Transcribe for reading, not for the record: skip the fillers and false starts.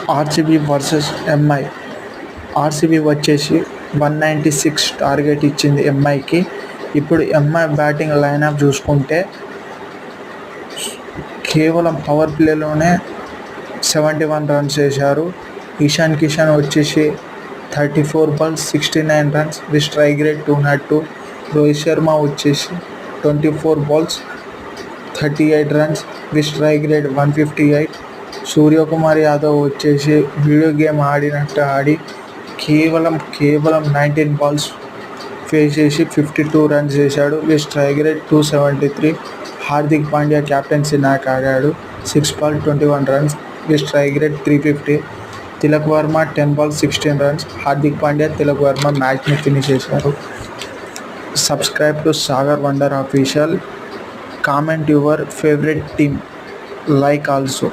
RCB versus MI. RCB వచ్చేసి 196 target ఇచ్చింది ఎంఐకి. ఇప్పుడు ఎంఐ బ్యాటింగ్ లైనప్ చూసుకుంటే కేవలం పవర్ ప్లేలోనే 71 రన్స్ చేశారు. ఇషాన్ కిషన్ వచ్చేసి 34 balls 69 runs with strike rate 202. Rohit Sharma వచ్చేసి 24 balls 38 runs with strike rate 158. Suryakumar Yadav వచ్చేసి వీడియో గేమ్ ఆడినట్టు ఆడి కేవలం 19 balls ఫేస్ చేసి 52 runs చేశాడు with strike rate 273. Hardik Pandya captaincy match ఆడాడు. 6 balls 21 runs with strike rate 350. Tilak Varma 10 balls 16 runs. Hardik Pandya, Tilak Varma మ్యాచ్ని ఫినిష్ చేశారు. Subscribe to Sagar Wonder Official. Comment your favourite team. Like also.